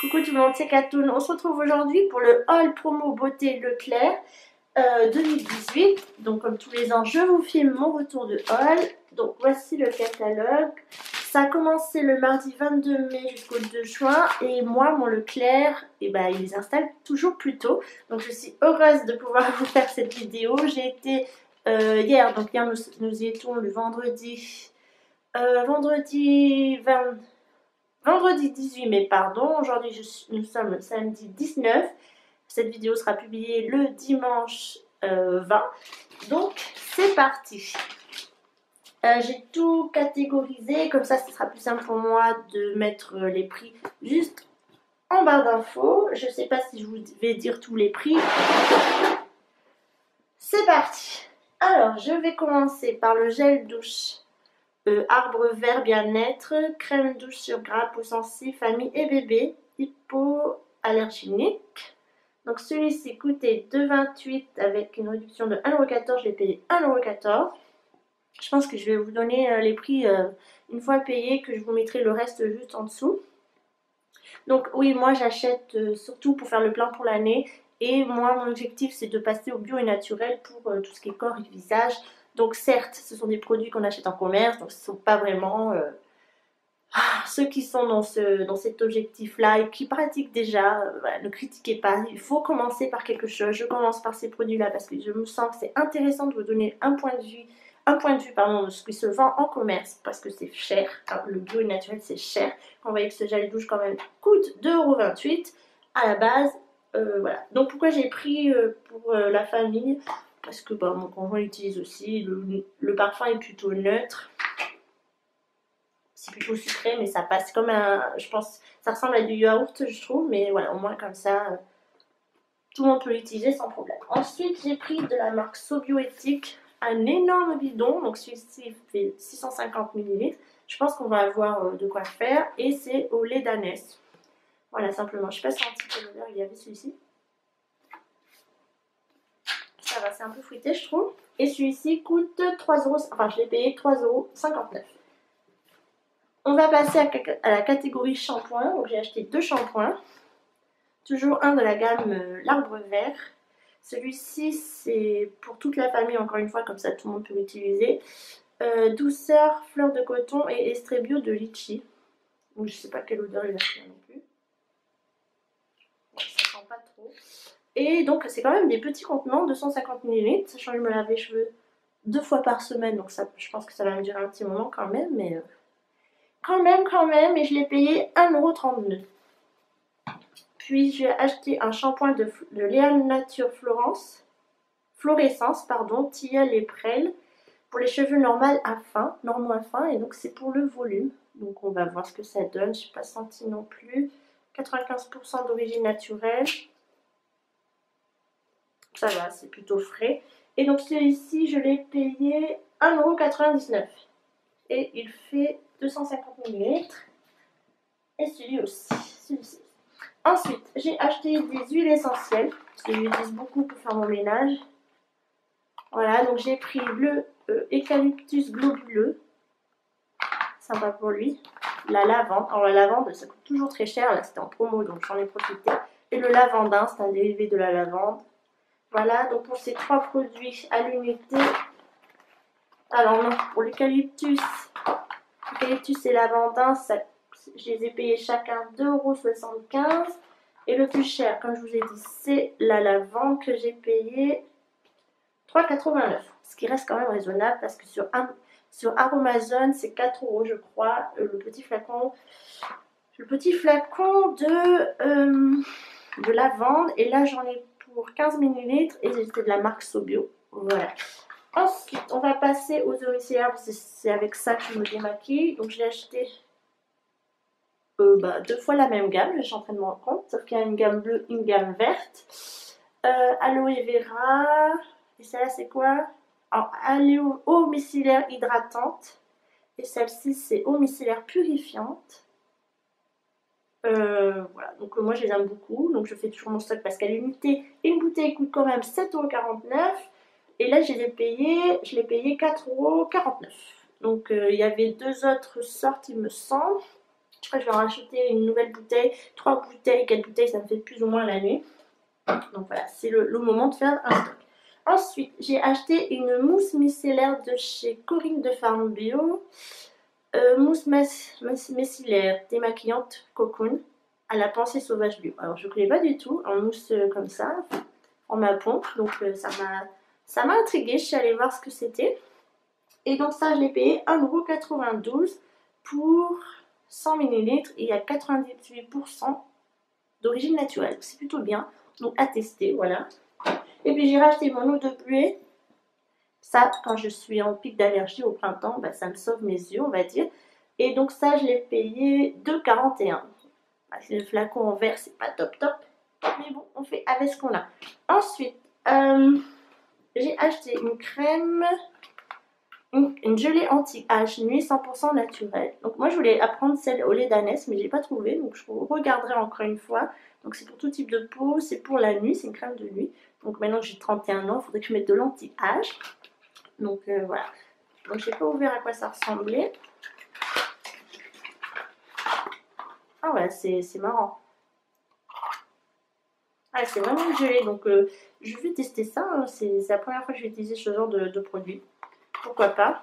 Coucou tout le monde, c'est Katoun. On se retrouve aujourd'hui pour le haul promo beauté Leclerc 2018. Donc comme tous les ans, je vous filme mon retour de haul. Donc voici le catalogue. Ça a commencé le mardi 22 mai jusqu'au 2 juin. Et moi, mon Leclerc, il les installe toujours plus tôt. Donc je suis heureuse de pouvoir vous faire cette vidéo. J'ai été hier, donc hier nous y étions le vendredi. Vendredi 18 mai, pardon. Aujourd'hui, nous sommes le samedi 19. Cette vidéo sera publiée le dimanche 20. Donc, c'est parti. J'ai tout catégorisé. Comme ça, ce sera plus simple pour moi de mettre les prix juste en barre d'infos. Je ne sais pas si je vous vais dire tous les prix. C'est parti. Alors, je vais commencer par le gel douche. Arbre vert bien-être, crème douche sur gras, peau sensible, famille et bébé, hypoallergénique. Donc celui-ci coûtait 2,28 € avec une réduction de 1,14 €, je l'ai payé 1,14 €. Je pense que je vais vous donner les prix une fois payé, que je vous mettrai le reste juste en dessous. Donc oui, moi j'achète surtout pour faire le plein pour l'année. Et moi, mon objectif, c'est de passer au bio et naturel pour tout ce qui est corps et visage. Donc certes, ce sont des produits qu'on achète en commerce, donc ce ne sont pas vraiment ceux qui sont dans cet objectif-là et qui pratiquent déjà. Voilà, ne critiquez pas, il faut commencer par quelque chose. Je commence par ces produits-là parce que je me sens que c'est intéressant de vous donner un point de vue de ce qui se vend en commerce parce que c'est cher. Alors, le bio et naturel, c'est cher. Vous voyez que ce gel douche quand même coûte 2,28 € à la base. Voilà. Donc pourquoi j'ai pris pour la famille? Parce que mon conjoint l'utilise aussi. Le parfum est plutôt neutre. C'est plutôt sucré, mais ça passe comme je pense, ça ressemble à du yaourt, je trouve. Mais voilà, au moins comme ça, tout le monde peut l'utiliser sans problème. Ensuite, j'ai pris de la marque Sobioéthique, un énorme bidon. Donc celui-ci fait 650 ml. Je pense qu'on va avoir de quoi faire. Et c'est au lait d'ânesse. Voilà, simplement. Je ne sais pas si un petit peu l'odeur il y avait celui-ci. Ça va, c'est un peu fruité, je trouve. Et celui-ci coûte 3 €. Enfin, je l'ai payé 3,59 €. On va passer à la catégorie shampoing. Donc, j'ai acheté 2 shampoings. Toujours un de la gamme l'arbre vert. Celui-ci, c'est pour toute la famille, encore une fois, comme ça tout le monde peut l'utiliser. Douceur, fleur de coton et extrait bio de litchi. Donc, je sais pas quelle odeur il a fait non plus. Ça sent pas trop. Et donc, c'est quand même des petits contenants, 250 ml, sachant que je me lave les cheveux 2 fois par semaine, donc ça, je pense que ça va me durer un petit moment quand même, mais quand même, et je l'ai payé 1,39 €. Puis, j'ai acheté un shampoing de Léa Nature Florescence, tilleul et prêle, pour les cheveux normaux à fin, et donc c'est pour le volume. Donc, on va voir ce que ça donne, je n'ai pas senti non plus. 95% d'origine naturelle. Ça va, c'est plutôt frais. Et donc celui-ci, je l'ai payé 1,99 €. Et il fait 250 ml. Et celui-ci aussi. Ensuite, j'ai acheté des huiles essentielles. Parce que j'utilise beaucoup pour faire mon ménage. Voilà, donc j'ai pris le eucalyptus globuleux. Sympa pour lui. La lavande. Alors la lavande, ça coûte toujours très cher. Là, c'était en promo, donc j'en ai profité. Et le lavandin, c'est un dérivé de la lavande. Voilà, donc pour ces 3 produits à l'unité, alors non, pour l'eucalyptus et lavandin, je les ai payés chacun 2,75 €. Et le plus cher, comme je vous ai dit, c'est la lavande que j'ai payé 3,89 €. Ce qui reste quand même raisonnable parce que sur Amazon, c'est 4 € je crois, le petit flacon de lavande. Et là, j'en ai pour 15 ml et c'était de la marque Sobio. Voilà. Ensuite, on va passer aux eaux micellaires parce que c'est avec ça que je me démaquille. Donc, je l'ai acheté 2 fois la même gamme. Je suis en train de me rendre compte. Sauf qu'il y a une gamme bleue, une gamme verte. Aloe vera. Et celle-là, c'est quoi? Alors, eau micellaire hydratante. Et celle-ci, c'est eau micellaire purifiante. Voilà, donc moi je les aime beaucoup, donc je fais toujours mon stock parce qu'à l'unité, une bouteille coûte quand même 7,49 €. Et là je l'ai payé 4,49 €. Donc il y avait 2 autres sortes, il me semble. Je crois que je vais en racheter une nouvelle bouteille. 3 bouteilles, 4 bouteilles, ça me fait plus ou moins la nuit. Donc voilà, c'est le moment de faire un stock. Ensuite, j'ai acheté une mousse micellaire de chez Corinne de Farm Bio. Mousse micellaire démaquillante Cocoon à la pensée sauvage bio. Alors je ne connais pas du tout en mousse comme ça, en ma pompe. Donc ça m'a intriguée, je suis allée voir ce que c'était. Et donc ça, je l'ai payé 1,92 € pour 100 ml et il y a 98% d'origine naturelle. C'est plutôt bien, donc à tester, voilà. Et puis j'ai racheté mon eau de buée. Ça, quand je suis en pic d'allergie au printemps, bah, ça me sauve mes yeux, on va dire. Et donc ça, je l'ai payé 2,41 €. Le flacon en verre, c'est pas top top. Mais bon, on fait avec ce qu'on a. Ensuite, j'ai acheté une crème, une gelée anti-âge nuit 100% naturelle. Donc moi, je voulais apprendre celle au lait d'ânesse, mais j'ai pas trouvé. Donc je regarderai encore une fois. Donc c'est pour tout type de peau, c'est pour la nuit, c'est une crème de nuit. Donc maintenant que j'ai 31 ans, il faudrait que je mette de l'anti-âge. Donc voilà. Donc j'ai pas ouvert à quoi ça ressemblait. Ah ouais, c'est marrant. Ah, c'est vraiment une gelée. Donc je vais tester ça. Hein. C'est la première fois que je vais utiliser ce genre de produit. Pourquoi pas.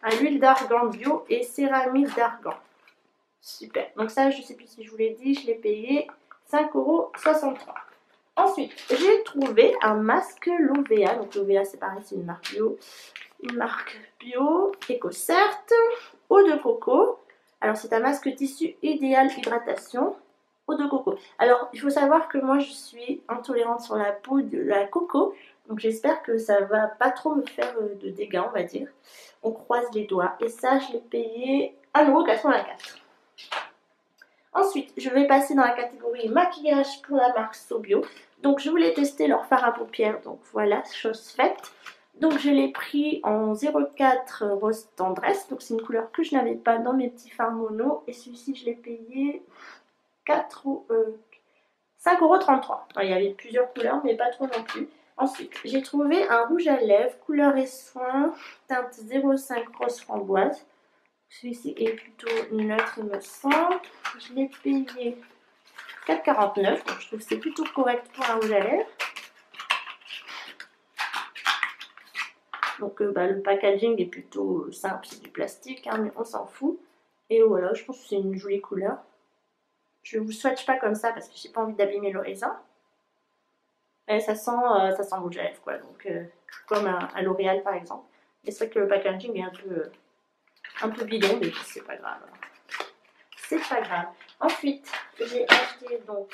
À l'huile d'argan bio et céramique d'argan. Super. Donc ça, je sais plus si je vous l'ai dit, je l'ai payé 5,63 €. Ensuite, j'ai trouvé un masque Lovea. Donc Lovea, c'est pareil, c'est une marque bio. Une marque bio, EcoCert, eau de coco. Alors c'est un masque tissu idéal hydratation, eau de coco. Alors il faut savoir que moi je suis intolérante sur la peau de la coco. Donc j'espère que ça va pas trop me faire de dégâts, on va dire. On croise les doigts. Et ça, je l'ai payé 1,84 €. Ensuite, je vais passer dans la catégorie maquillage pour la marque Sobio. Donc je voulais tester leur fard à paupières. Donc voilà, chose faite. Donc je l'ai pris en 04 rose tendresse. Donc c'est une couleur que je n'avais pas dans mes petits fards mono. Et celui-ci, je l'ai payé 5,33 €. Il y avait plusieurs couleurs, mais pas trop non plus. Ensuite, j'ai trouvé un rouge à lèvres, couleur et soin, teinte 05 rose framboise. Celui-ci est plutôt neutre, il me semble. Je l'ai payé 4,49 €. Donc je trouve que c'est plutôt correct pour un rouge à lèvres. Donc le packaging est plutôt simple, c'est du plastique, hein, mais on s'en fout. Et voilà, je pense que c'est une jolie couleur. Je ne vous swatch pas comme ça parce que j'ai pas envie d'abîmer le raisin. Et ça sent rouge à lèvres, quoi. Donc, comme un L'Oréal par exemple. Et c'est vrai que le packaging est un peu bidon, mais c'est pas grave. C'est pas grave. Ensuite, j'ai acheté donc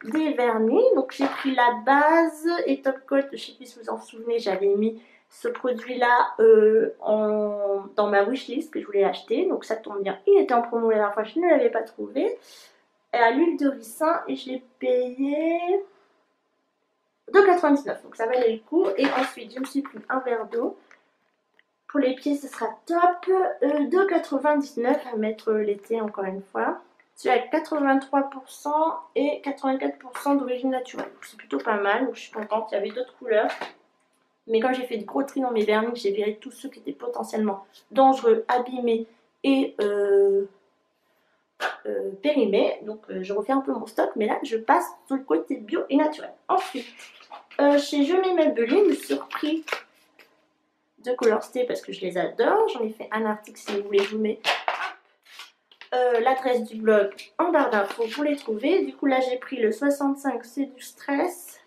des vernis. Donc j'ai pris la base et Top Coat. Je sais plus si vous en souvenez, j'avais mis ce produit-là dans ma wishlist que je voulais acheter. Donc ça tombe bien. Il était en promo la dernière fois, je ne l'avais pas trouvé. Et à l'huile de ricin et je l'ai payé 2,99 €. Donc ça valait le coup. Et ensuite, je me suis pris un verre d'eau. Pour les pieds, ce sera top. 2,99 € à mettre l'été, encore une fois. C'est avec 83% et 84% d'origine naturelle. C'est plutôt pas mal, donc je suis contente. Il y avait d'autres couleurs. Mais quand j'ai fait de gros tri dans mes vernis, j'ai viré tous ceux qui étaient potentiellement dangereux, abîmés et périmés. Donc je refais un peu mon stock, mais là je passe sur le côté bio et naturel. Ensuite, chez Je mets Maybelline, je me suis repris de Color Stay parce que je les adore. J'en ai fait un article, si vous voulez, je vous mets l'adresse du blog en barre d'infos pour les trouver. Du coup là j'ai pris le 65 c'est du stress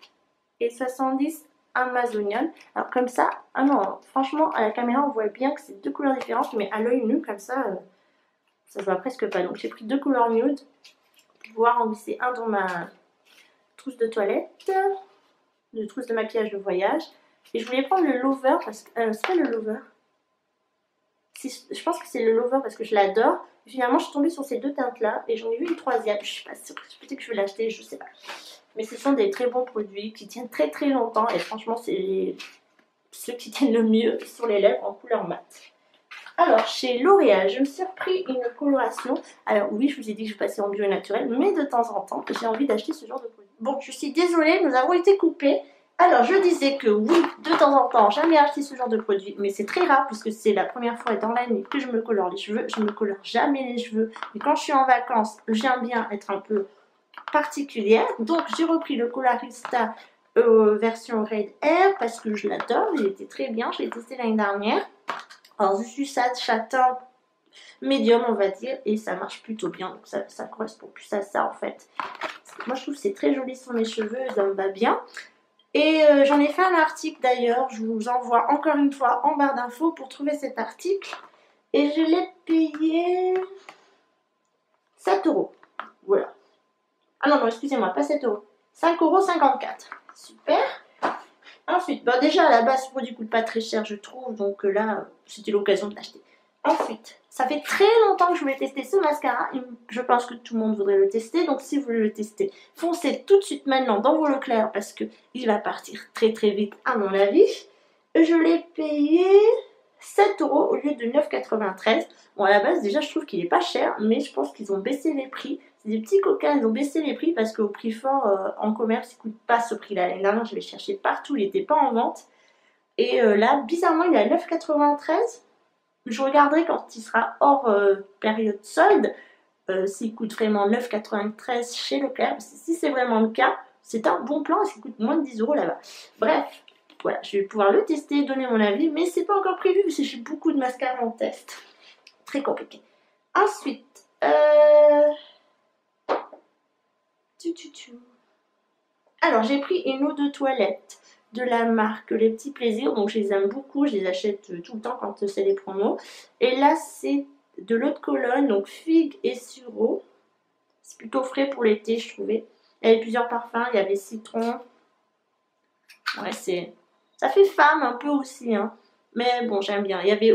et 70 Amazonian. Alors comme ça, ah non, franchement à la caméra on voit bien que c'est deux couleurs différentes, mais à l'œil nu comme ça, ça se voit presque pas. Donc j'ai pris deux couleurs nude pour pouvoir en glisser un dans ma trousse de toilette, de trousse de maquillage de voyage. Et je voulais prendre le Lover parce que c'est pas le Lover. Je pense que c'est le Lover parce que je l'adore. Finalement, je suis tombée sur ces deux teintes-là et j'en ai vu une troisième. Je suis pas sûre, peut-être que je vais l'acheter, je sais pas. Mais ce sont des très bons produits qui tiennent très très longtemps et franchement, c'est ceux qui tiennent le mieux sur les lèvres en couleur mat. Alors, chez L'Oréal, je me suis repris une coloration. Alors oui, je vous ai dit que je passais en bio et naturel, mais de temps en temps, j'ai envie d'acheter ce genre de produit. Bon, je suis désolée, nous avons été coupés. Alors, je disais que oui, de temps en temps, j'aime bien acheter ce genre de produit, mais c'est très rare puisque c'est la première fois dans l'année que je me colore les cheveux. Je ne me colore jamais les cheveux, mais quand je suis en vacances, j'aime bien être un peu particulière. Donc, j'ai repris le Colarista version Red Air parce que je l'adore, il était très bien, je l'ai testé l'année dernière. Alors, je suis châtain médium, on va dire, et ça marche plutôt bien, donc ça correspond plus à ça en fait. Moi, je trouve que c'est très joli sur mes cheveux, ça me va bien. Et j'en ai fait un article d'ailleurs, je vous envoie encore une fois en barre d'infos pour trouver cet article. Et je l'ai payé 7 euros. Voilà. Ah non, non, excusez-moi, pas 7 euros. 5,54 €. Super. Ensuite, bah déjà à la base, ce produit coûte pas très cher, je trouve. Donc là, c'était l'occasion de l'acheter. Ensuite, ça fait très longtemps que je voulais tester ce mascara. Je pense que tout le monde voudrait le tester. Donc si vous voulez le tester, foncez tout de suite maintenant dans vos Leclerc parce qu'il va partir très très vite à mon avis. Je l'ai payé 7 euros au lieu de 9,93 €. Bon, à la base, déjà, je trouve qu'il est pas cher, mais je pense qu'ils ont baissé les prix. C'est des petits coquins, ils ont baissé les prix parce qu'au prix fort, en commerce, il ne coûte pas ce prix-là. L'année dernière, je l'ai cherché partout, il n'était pas en vente. Et là, bizarrement, il est à 9,93 €. Je regarderai quand il sera hors période solde, s'il coûte vraiment 9,93 € chez Leclerc. Parce que si c'est vraiment le cas, c'est un bon plan et ça coûte moins de 10 € là-bas. Bref, voilà, je vais pouvoir le tester, donner mon avis, mais c'est pas encore prévu parce que j'ai beaucoup de mascaras en test. Très compliqué. Ensuite, alors j'ai pris une eau de toilette de la marque Les Petits Plaisirs, donc je les aime beaucoup, je les achète tout le temps quand c'est les promos. Et là c'est de l'eau de Cologne, donc figue et sureau. C'est plutôt frais pour l'été, je trouvais. Il y avait plusieurs parfums, il y avait citron. Ouais, ça fait femme un peu aussi, hein. Mais bon, j'aime bien. Il y avait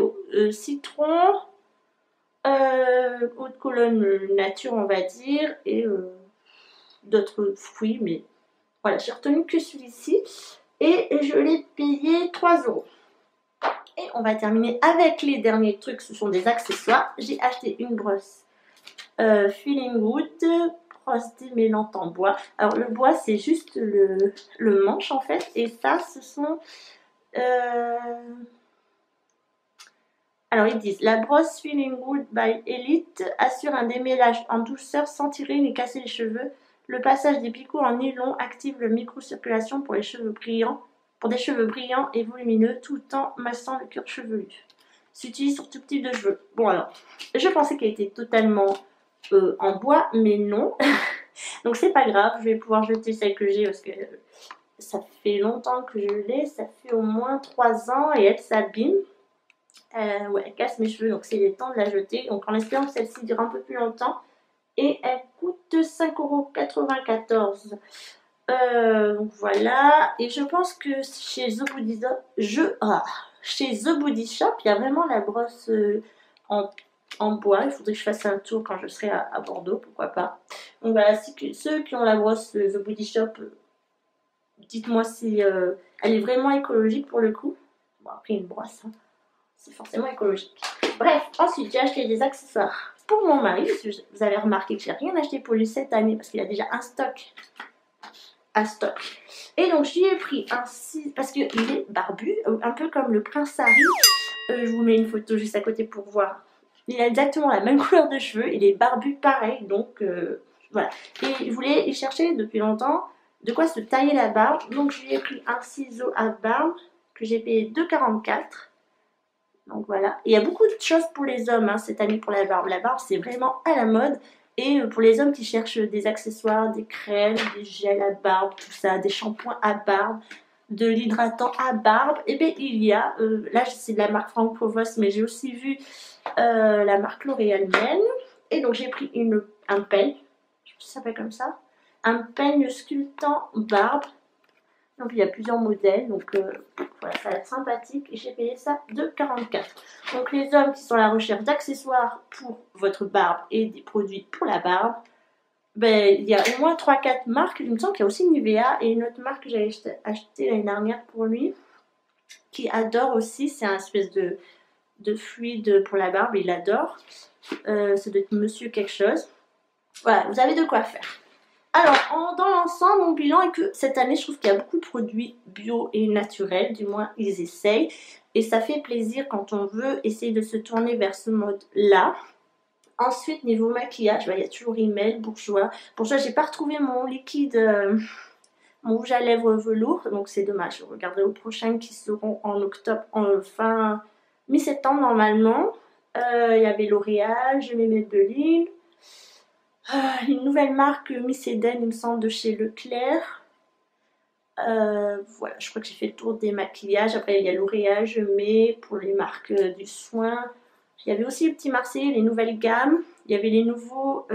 citron, eau de Cologne nature, on va dire, et d'autres fruits, mais voilà, j'ai retenu que celui-ci. Et je l'ai payé 3 €. Et on va terminer avec les derniers trucs, ce sont des accessoires. J'ai acheté une brosse Feeling Good, brosse démêlante en bois. Alors le bois c'est juste le manche en fait, et ça ce sont... Alors ils disent, la brosse Feeling Good by Elite assure un démêlage en douceur sans tirer ni casser les cheveux. Le passage des picots en nylon active le micro-circulation pour les cheveux brillants. Pour des cheveux brillants et volumineux tout en massant le cuir chevelu. S'utilise sur tout type de cheveux. Bon alors, je pensais qu'elle était totalement en bois, mais non. Donc c'est pas grave, je vais pouvoir jeter celle que j'ai parce que ça fait longtemps que je l'ai. Ça fait au moins 3 ans et elle s'abîme. Ouais, elle casse mes cheveux, donc c'est le temps de la jeter. Donc en espérant que celle-ci dure un peu plus longtemps. Et elle coûte 5,94 €. Donc voilà, et je pense que chez The Body Shop, il y a vraiment la brosse en bois. Il faudrait que je fasse un tour quand je serai à Bordeaux, pourquoi pas. Donc voilà, ceux qui ont la brosse The Body Shop, dites-moi si elle est vraiment écologique pour le coup. Bon, après une brosse, hein, c'est forcément écologique. Bref, ensuite j'ai acheté des accessoires pour mon mari, parce que vous avez remarqué que j'ai rien acheté pour lui cette année parce qu'il a déjà un stock. Et donc j'y ai pris un 6 parce qu'il est barbu, un peu comme le prince Harry. Je vous mets une photo juste à côté pour voir. Il a exactement la même couleur de cheveux, il est barbu pareil, donc voilà. Et il cherchait depuis longtemps de quoi se tailler la barbe, donc je lui ai pris un ciseau à barbe que j'ai payé 2,44 €. Donc voilà. Et il y a beaucoup de choses pour les hommes hein, cette année pour la barbe. La barbe c'est vraiment à la mode. Et pour les hommes qui cherchent des accessoires, des crèmes, des gels à barbe, tout ça, des shampoings à barbe, de l'hydratant à barbe, et bien il y a, là c'est de la marque Franck Provost, mais j'ai aussi vu la marque L'Oréal Men. Et donc j'ai pris un peigne, je sais pas si ça s'appelle comme ça, un peigne sculptant barbe. Donc il y a plusieurs modèles, donc voilà, ça va être sympathique et j'ai payé ça 2,44 €. Donc les hommes qui sont à la recherche d'accessoires pour votre barbe et des produits pour la barbe, ben, il y a au moins 3-4 marques. Il me semble qu'il y a aussi Nivea et une autre marque que j'avais acheté l'année dernière pour lui, qui adore aussi, c'est un espèce de fluide pour la barbe, il adore. Ça doit être Monsieur quelque chose. Voilà, vous avez de quoi faire. Alors, dans l'ensemble, mon bilan est que cette année, je trouve qu'il y a beaucoup de produits bio et naturels, du moins ils essayent. Et ça fait plaisir quand on veut essayer de se tourner vers ce mode-là. Ensuite, niveau maquillage, il y a toujours Rimmel, Bourjois. Bourjois, j'ai pas retrouvé mon liquide, mon rouge à lèvres velours, donc c'est dommage. Je regarderai aux prochaines qui seront en octobre, en fin mi-septembre normalement. Il y avait L'Oréal, je vais mettre de l'île. Une nouvelle marque Miss Eden, il me semble, de chez Leclerc. Voilà, je crois que j'ai fait le tour des maquillages. Après, il y a L'Oréal, je mets pour les marques du soin. Il y avait aussi le petit Marseillais, les nouvelles gammes. Il y avait les nouveaux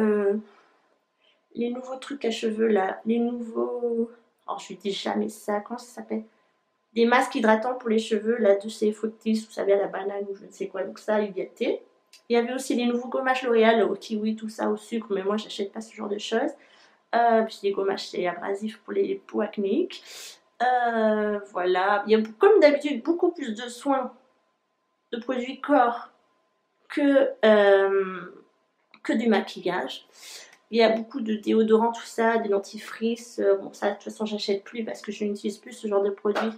trucs à cheveux là. Les nouveaux. Alors, je dis jamais ça. Comment ça s'appelle? Des masques hydratants pour les cheveux là de chez Fructis, vous savez, à la banane ou je ne sais quoi. Donc, ça, il y était. Il y avait aussi les nouveaux gommages L'Oréal au kiwi, tout ça, au sucre. Mais moi, j'achète pas ce genre de choses. Puis des gommages c'est abrasifs pour les peaux acnéiques. Voilà. Il y a comme d'habitude beaucoup plus de soins de produits corps que du maquillage. Il y a beaucoup de déodorants, tout ça, des dentifrices. Bon, ça, de toute façon, j'achète plus parce que je n'utilise plus ce genre de produit.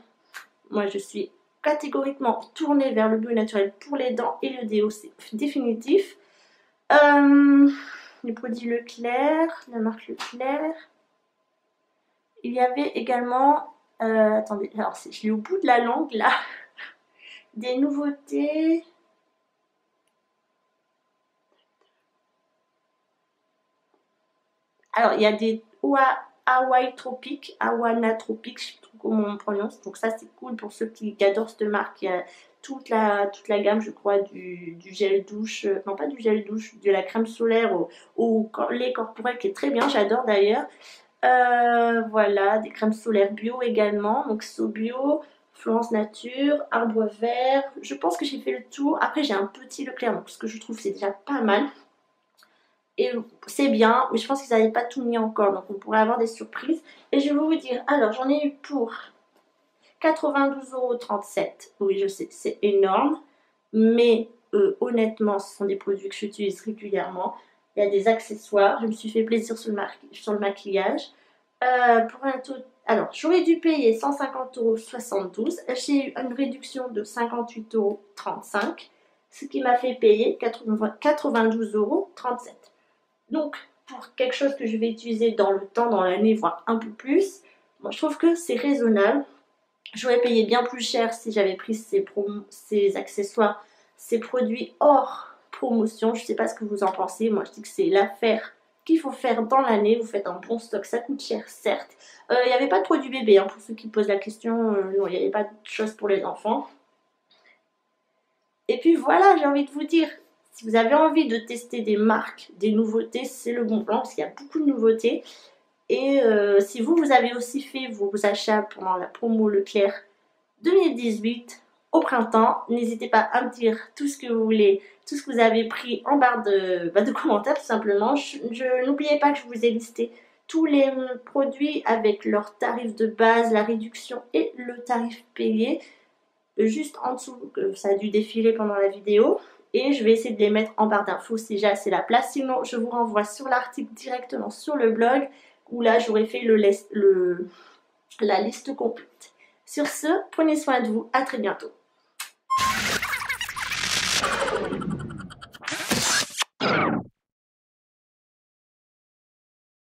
Moi, je suis catégoriquement tournée vers le bio naturel pour les dents et le déo, c'est définitif. Les produits Leclerc, la marque Leclerc. Il y avait également, attendez, alors je l'ai au bout de la langue là, des nouveautés. Alors, il y a des Hawaii Tropique, Awana Tropique, je sais pas trop comment on prononce. Donc ça, c'est cool pour ceux qui adorent cette marque. Il y a toute la gamme, je crois, du gel douche, non pas du gel douche, de la crème solaire au lait corporel qui est très bien, j'adore d'ailleurs. Voilà, des crèmes solaires bio également, donc So Bio, Florence Nature, Arbre Vert. Je pense que j'ai fait le tour. Après, j'ai un petit Leclerc, donc ce que je trouve c'est déjà pas mal. Et c'est bien, mais je pense qu'ils n'avaient pas tout mis encore, donc on pourrait avoir des surprises. Et je vais vous dire, alors j'en ai eu pour 92,37 €. Oui, je sais, c'est énorme, mais honnêtement, ce sont des produits que j'utilise régulièrement. Il y a des accessoires, je me suis fait plaisir sur le maquillage. Pour un taux, alors j'aurais dû payer 150,72 €. J'ai eu une réduction de 58,35 €, ce qui m'a fait payer 92,37 €. Donc, pour quelque chose que je vais utiliser dans le temps, dans l'année, voire un peu plus, moi je trouve que c'est raisonnable. J'aurais payé bien plus cher si j'avais pris ces accessoires, ces produits hors promotion. Je ne sais pas ce que vous en pensez. Moi, je dis que c'est l'affaire qu'il faut faire dans l'année. Vous faites un bon stock. Ça coûte cher, certes. Il n'y avait pas de produits bébés, hein, pour ceux qui posent la question. Non, il n'y avait pas de choses pour les enfants. Et puis voilà, j'ai envie de vous dire, si vous avez envie de tester des marques, des nouveautés, c'est le bon plan parce qu'il y a beaucoup de nouveautés. Et si vous avez aussi fait vos achats pendant la promo Leclerc 2018 au printemps, n'hésitez pas à me dire tout ce que vous voulez, tout ce que vous avez pris en barre de commentaires tout simplement. N'oubliez pas que je vous ai listé tous les produits avec leur tarif de base, la réduction et le tarif payé. Juste en dessous, ça a dû défiler pendant la vidéo. Et je vais essayer de les mettre en barre d'infos si j'ai assez la place. Sinon, je vous renvoie sur l'article directement sur le blog où là, j'aurais fait la liste complète. Sur ce, prenez soin de vous. À très bientôt.